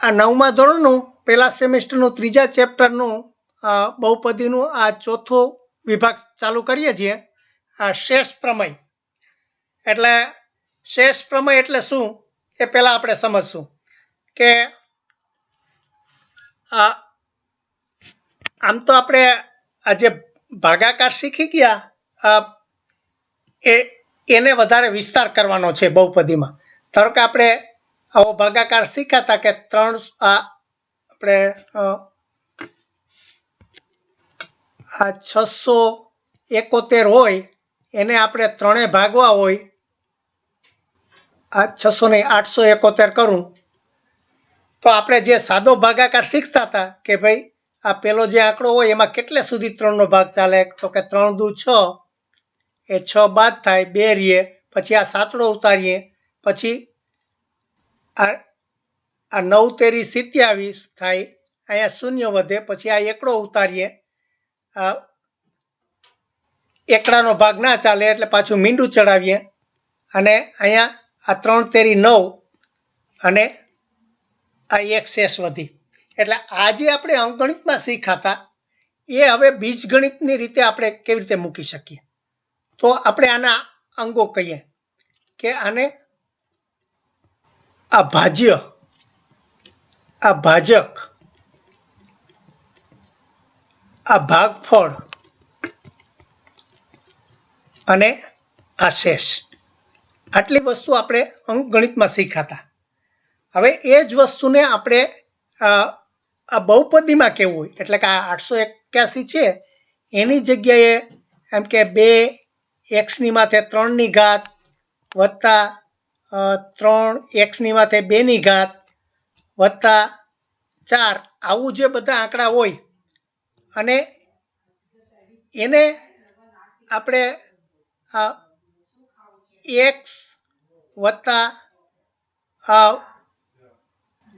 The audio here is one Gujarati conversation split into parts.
આ 9મા ધોરણનું પહેલા સેમેસ્ટરનું 3જા ચેપ્ટરનું બહુપદીનું આ ચોથો વિભાગ ચાલુ કરીએ છીએ. આ શેષ પ્રમેય. એટલે શેષ પ્રમેય એટલે શું એ પહેલા આપણે સમજશું કે આમ તો આપણે આ જે ભાગાકાર શીખી ગયા એને વધારે વિસ્તાર કરવાનો છે બહુપદીમાં. ધારો કે આપણે આવો ભાગાકાર શીખ્યા હતા કે 3 આપણે આ 671 હોય એને આપણે 3 ભાગવા હોય. આ 600 નહીં 871 કરું તો આપણે જે સાદો ભાગાકાર શીખતા હતા કે ભાઈ આ પેલો જે આંકડો હોય એમાં કેટલે સુધી 3નો ભાગ ચાલે તો કે 3 દુ 6 એ 6 બાદ થાય 2 રહીએ, પછી આ સાતડો ઉતારીએ, પછી આ 9 તેરી 27 થાય, અહીંયા શૂન્ય વધે, પછી આ એકડો ઉતારીએ, એકડાનો ભાગ ના ચાલે એટલે પાછું મીંડું ચડાવીએ અને અહીંયા આ 3 તેરી 9 અને આ એક શેષ વધી. એટલે આ જે આપણે અંકગણિતમાં શીખાતા એ હવે બીજગણિતની રીતે આપણે કેવી રીતે મૂકી શકીએ. તો આપણે આના અંગો કહીએ કે આને આ ભાજ્ય, આ ભાજક, આ ભાગફળ અને આ શેષ. આટલી વસ્તુ આપણે અંકગણિતમાં શીખાતા. હવે એ જ વસ્તુને આપણે આ બહુપદીમાં કેવું હોય એટલે કે આ 881 છે એની જગ્યાએ એમ કે 2 x ની માથે 3 ની ઘાત વત્તા 3 x ની માથે 2 ની ઘાત વત્તા 4 આવું જે બધા આંકડા હોય અને એને આપણે x વત્તા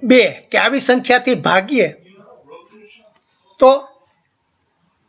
2 કે આવી સંખ્યાથી ભાગીએ તો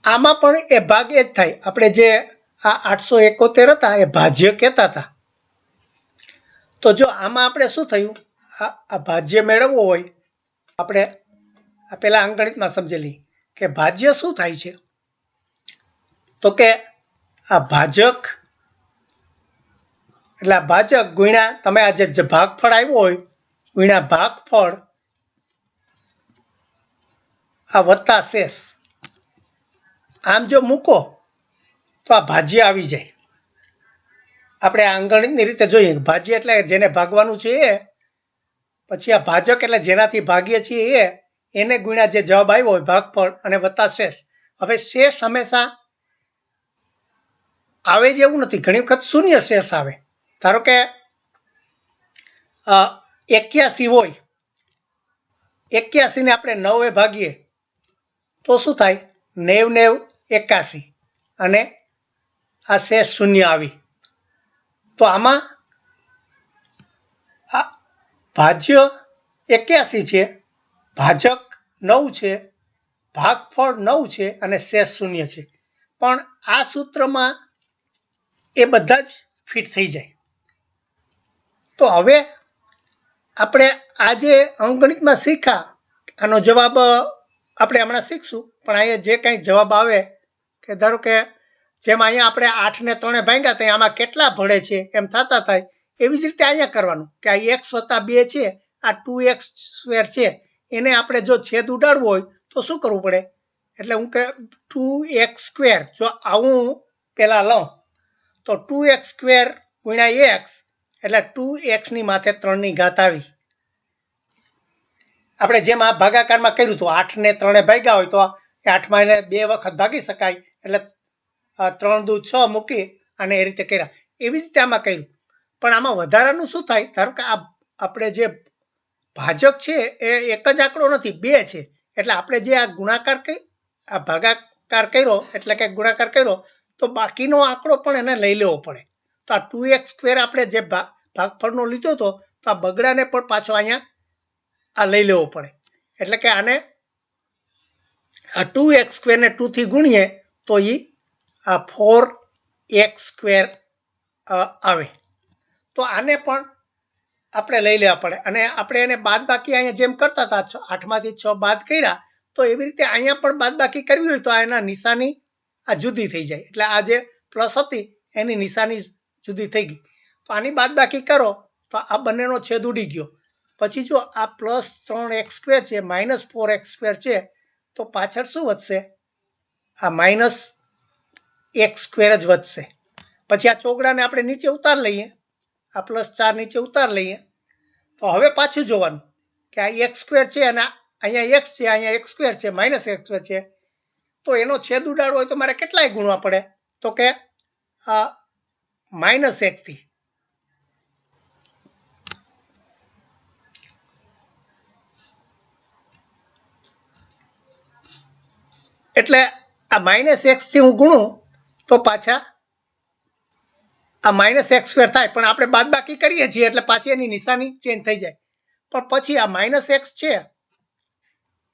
આમાં પણ એ ભાગ એ જ થાય. આપણે જે આ 871 હતા એ ભાજ્ય કહેતા હતા. તો જો આમાં આપણે શું થયું, આ ભાજ્ય મેળવવો હોય આપણે આ પેલા અંકગણિતમાં સમજેલી કે ભાજ્ય શું થાય છે તો કે આ ભાજક એટલે આ ભાજક ગુણ્યા તમે આ જે ભાગફળ આવ્યો હોય ગુણ્યા ભાગફળ આ વત્તા શેષ. આમ જો મૂકો તો આ ભાજ્ય આવી જાય. આપણે આ અંકગણિતની રીતે જોઈએ ભાજ્ય એટલે જેને ભાગવાનું છે એ, પછી આ ભાજક એટલે જેનાથી ભાગીએ છીએ એને ગુણ્યા જે જવાબ આવ્યો હોય ભાગફળ અને વત્તા શેષ. હવે શેષ હંમેશા આવે જ એવું નથી, ઘણી વખત શૂન્ય શેષ આવે. ધારો કે 81 હોય, 81 ને આપણે 9 ભાગીએ તો શું થાય 90 9 81 અને આ શેષ શૂન્ય આવી. તો આમાં આ ભાજ્ય 81 છે, ભાજક 9 છે, ભાગફળ 9 છે અને શેષ શૂન્ય છે. પણ આ સૂત્રમાં એ બધા જ ફિટ થઈ જાય. તો હવે આપણે આ જે અંકગણિતમાં શીખ્યા આનો જવાબ આપણે હમણાં શીખશું. પણ અહીંયા જે કંઈ જવાબ આવે કે ધારો કે જેમ અહીંયા આપણે 8 ને 3 ભાગ્યા તો આમાં કેટલા ભળે છે એમ થતા થાય, એવી જ રીતે અહીંયા કરવાનું કે આ x વત્તા 2 છે, આ 2x² છે, એને આપણે જો છેદ ઉડાડવો હોય તો શું કરવું પડે એટલે હું કે 2x² જો આવું પહેલાં લઉં તો 2x² ગુણ્યા x એટલે 2x ની માથે 3 ની ઘાત આવી. આપણે જેમ આ ભાગાકારમાં કર્યું તો 8 ને 3 ભાગ્યા હોય તો 8 માં એને 2 વખત ભાગી શકાય એટલે 3 દુ 6 મૂકી અને એ રીતે કર્યા. એવી રીતે આમાં કર્યું. પણ આમાં વધારાનું શું થાય, ધારો કે આ આપણે જે ભાજક છે એ એક જ આંકડો નથી 2 છે. એટલે આપણે જે આ ગુણાકાર આ ભાગાકાર કર્યો એટલે કે ગુણાકાર કર્યો તો બાકીનો આંકડો પણ એને લઈ લેવો પડે. તો આ 2x² આપણે જે ભાગફળનો લીધો હતો તો આ બગડાને પણ પાછો અહીંયા આ લઈ લેવો પડે. એટલે કે આને આ 2x² ને 2 થી ગુણીએ તો એ આ 4x² આવે. તો આને પણ આપણે લઈ લેવા પડે અને આપણે એને બાદબાકી અહીંયા જેમ કરતા હતા 8 માંથી 6 બાદ કર્યા તો એવી રીતે અહીંયા પણ બાદબાકી કરવી હોય તો એના નિશાની આ જુદી થઈ જાય એટલે આ જે પ્લસ હતી એની નિશાની જુદી થઈ ગઈ તો આની બાદબાકી કરો તો આ બંનેનો છેદ ઉડી ગયો પછી જો આ પ્લસ 3x² છે માઇનસ 4x² છે તો પાછળ શું વધશે આ માઇનસ x² જ વધશે પછી આ ચોગડાને આપણે નીચે ઉતાર લઈએ આ પ્લસ 4 નીચે ઉતાર લઈએ તો હવે પાછું જોવાનું કે આ x² છે અને અહીંયા x છે અહીંયા x² છે માઇનસ x² છે તો એનો છેદ ઉડાડવો હોય તો મારે કેટલાય ગુણવા પડે તો કે -1 થી એટલે આ -x થી હું ગુણું તો પાછા આ -x² થાય પણ આપણે બાદબાકી કરીએ છીએ એટલે પાછી એની નિશાની ચેન્જ થઈ જાય પણ પછી આ -x છે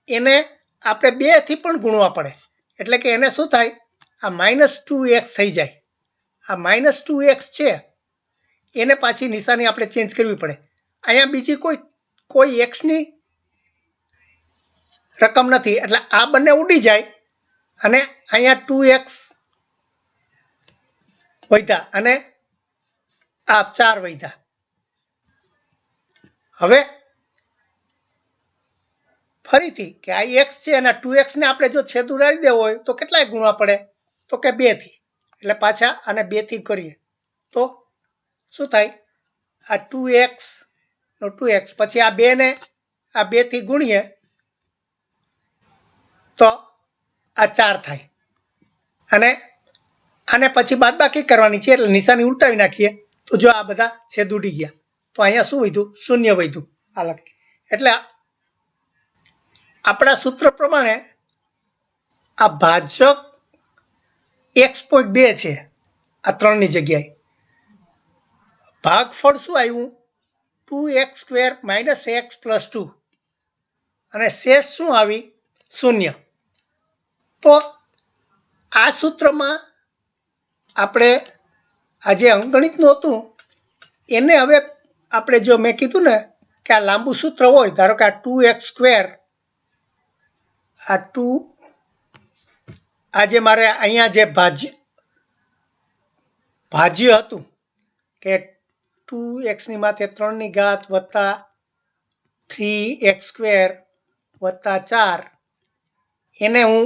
એને આપણે 2 થી પણ ગુણવા પડે એટલે કે એને શું થાય આ -2x થઈ જાય આ -2x છે એને પાછી નિશાની આપણે ચેન્જ કરવી પડે અહીંયા બીજી કોઈ x ની રકમ નથી એટલે આ બંને ઉડી જાય અને અહીંયા 2x વધ્યા અને આ 4 વધ્યા હવે ફરીથી કે આ x છે અને 2x ને આપણે જો છેદ ઉડાડી દેવો હોય તો કેટલાય ગુણવા પડે તો કે 2 થી એટલે પાછા આને 2 થી કરીએ તો શું થાય આ 2x નો 2x પછી આ 2 ને આ 2 થી ગુણીએ તો આ 4 થાય અને આને પછી બાદબાકી કરવાની છે એટલે નિશાની ઉલટાવી નાખીએ તો જો આ બધા છેદ ઉડી ગયા તો અહીંયા શું વધ્યું શૂન્ય વધ્યું આ લખી એટલે આપણા સૂત્ર પ્રમાણે આ ભાજક x.2 છે આ 3 ની જગ્યાએ ભાગફળ શું આવ્યું 2x² - x + 2 અને શેષ શું આવી 0 તો આ સૂત્રમાં આપણે આ જે અંકગણિતનું હતું એને હવે આપણે જો મેં કીધું ને કે આ લાંબુ સૂત્ર હોય ધારો કે આ 2x² આ 2 આજે મારે અહીંયા જે ભાજ્ય હતું કે 2x ની માથે 3 ની ઘાત વત્તા 3x² વત્તા 4 એને હું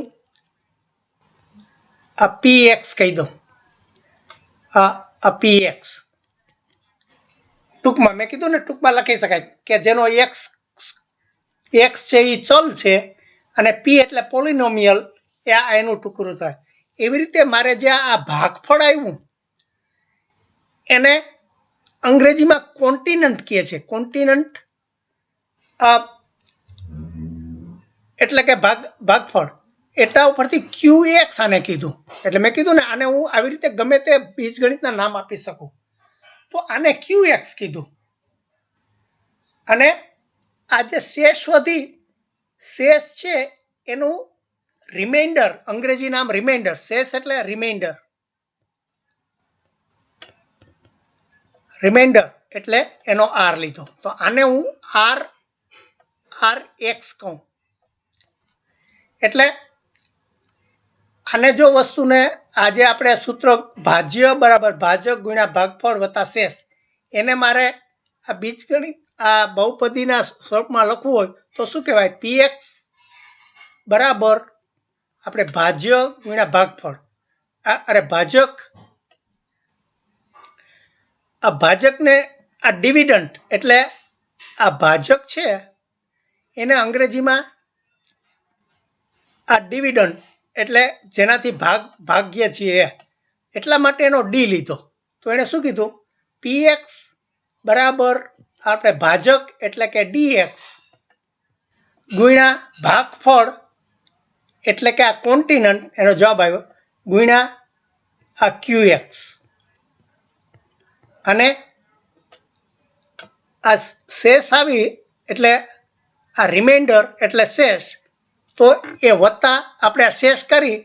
આ px કહી દઉં આ px ટૂંકમાં મેં કીધું ને ટૂંકમાં લખી શકાય કે જેનો x છે એ ચલ છે અને p એટલે પોલિનોમિયલ એ આ એનું ટુકડું થાય એવી રીતે મારે જે આ ભાગફળ આવ્યું એને અંગ્રેજીમાં કોન્ટિનન્ટ કહે છે કોન્ટિનન્ટ એટલે કે ભાગફળ એટલા ઉપરથી qx આને કીધું એટલે મેં કીધું ને આને હું આવી રીતે ગમે તે બીજગણિતના નામ આપી શકું તો આને qx કીધું અને આ જે શેષ છે એનું રિમાઇન્ડર અંગ્રેજી નામ રિમાઇન્ડર શેષ એટલે રિમાઇન્ડર એટલે એનો r લીધો તો આને હું rx કહું એટલે આને જો વસ્તુને આજે આપણે સૂત્ર ભાજ્ય બરાબર ભાજક ગુણ્યા ભાગફળ વત્તા શેષ એને મારે આ બીજગણિત આ બહુપદીના સ્વરૂપમાં લખવું હોય તો શું કહેવાય px બરાબર આપણે ભાજ્ય ગુણ્યા ભાગફળ અરે ભાજકને આ ડિવિડન્ટ એટલે આ ભાજક છે એને અંગ્રેજીમાં આ ડિવિડન્ટ એટલે જેનાથી ભાગ્ય છીએ એટલા માટે એનો ડી લીધો તો એને શું કીધું px બરાબર આપણે ભાજક એટલે કે dx ગુણ્યા ભાગફળ એટલે કે આ કોન્ટિનન્ટ એનો જવાબ આવ્યો ગુણ્યા આ qx અને આ શેષ આવી એટલે આ રિમાઇન્ડર એટલે શેષ તો એ વત્તા આપણે આ શેષ કરી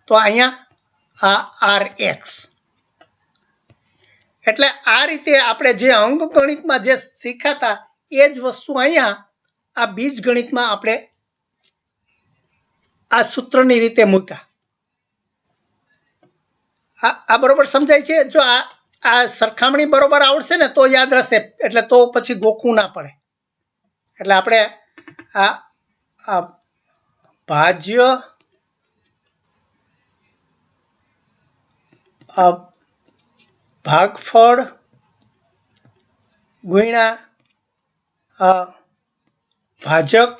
તો અહીંયા આ rx એટલે આ રીતે આપણે જે અંકગણિતમાં જે શીખાતા એ જ વસ્તુ અહીંયા આ બીજગણિતમાં આપણે આ સૂત્રની રીતે મૂક્યા. આ બરોબર સમજાય છે? જો આ સરખામણી બરોબર આવડશે ને તો યાદ રહેશે, એટલે તો પછી ગોખવું ના પડે. એટલે આપણે આ ભાજ્ય ભાગફળ ગુણ્યા ભાજક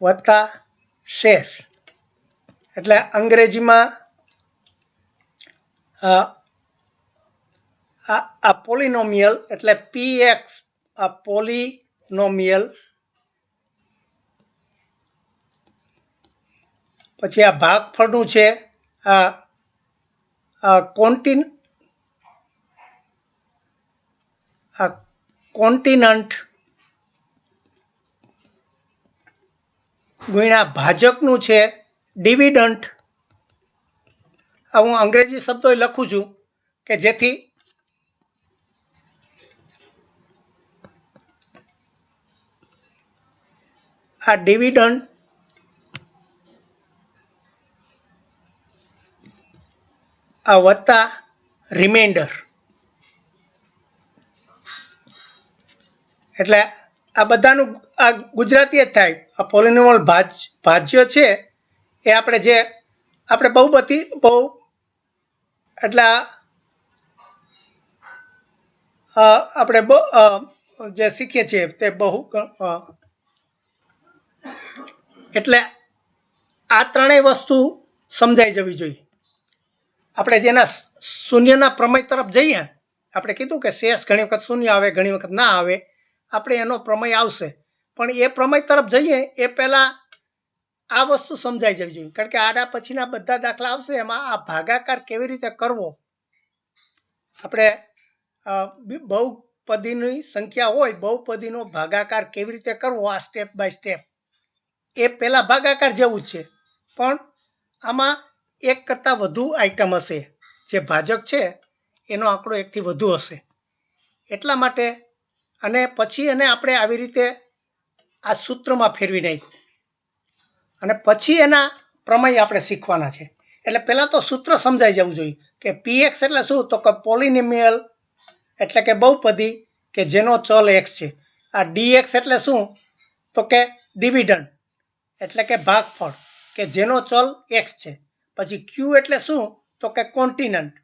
વત્તા શેષ, એટલે અંગ્રેજીમાં આ પોલિનોમિયલ એટલે px, આ પોલિનોમિયલ. પછી આ ભાગફળનું છે કોન્ટિનન્ટ ગુણ્યા ભાજકનું છે ડિવિડન્ટ. હું અંગ્રેજી શબ્દો લખું છું કે જેથી આ ડિવિડન્ટ આ વત્તા રિમાઇન્ડર. એટલે આ બધાનું આ ગુજરાતી જ થાય. આ પોલિનોમિયલ ભાજ્ય છે એ આપણે બહુ એટલે આપણે જે શીખીએ છીએ તે બહુ, એટલે આ ત્રણેય વસ્તુ સમજાઈ જવી જોઈએ. આપણે જેના શૂન્યના પ્રમેય તરફ જઈએ, આપણે કીધું કે શેષ ઘણી વખત શૂન્ય આવે, ઘણી વખત ના આવે, આપણે એનો પ્રમેય આવશે. પણ એ પ્રમેય તરફ જઈએ એ પહેલા આ વસ્તુ સમજાઈ જવી જોઈએ, કારણ કે આના પછીના બધા દાખલા આવશે એમાં આ ભાગાકાર કેવી રીતે કરવો. આપણે બહુપદીની સંખ્યા હોય, બહુપદીનો ભાગાકાર કેવી રીતે કરવો, આ સ્ટેપ બાય સ્ટેપ એ પહેલા ભાગાકાર જેવું જ છે, પણ આમાં એક કરતાં વધુ આઈટમ હશે. જે ભાજક છે એનો આંકડો એકથી વધુ હશે, એટલા માટે. અને પછી એને આપણે આવી રીતે આ સૂત્રમાં ફેરવી નાખ્યું અને પછી એના પ્રમેય આપણે શીખવાના છે. એટલે પહેલાં તો સૂત્ર સમજાઈ જવું જોઈએ કે px એટલે શું, તો કે પોલિનોમિયલ એટલે કે બહુપદી કે જેનો ચલ x છે. આ dx એટલે શું, તો કે ડિવિડન્ડ એટલે કે ભાગફળ કે જેનો ચલ x છે. પછી q એટલે શું, તો કે કોન્ટિનન્ટ,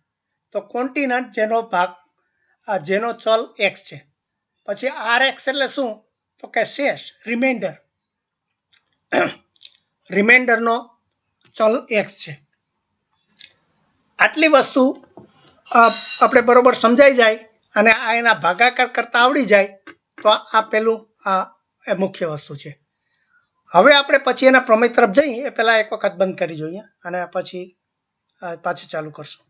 તો કોન્ટિનન્ટ જેનો ચલ x છે. પછી rx એટલે શું, તો કે શેષ, રિમાઇન્ડરનો ચલ x છે. આટલી વસ્તુ આપણે બરોબર સમજાઈ જાય અને આ એના ભાગાકાર કરતા આવડી જાય તો આ પેલું એ મુખ્ય વસ્તુ છે. હવે આપણે પછી એના પ્રમેય તરફ જઈએ એ પહેલાં એક વખત બંધ કરી જોઈએ અને પછી પાછું ચાલુ કરશું.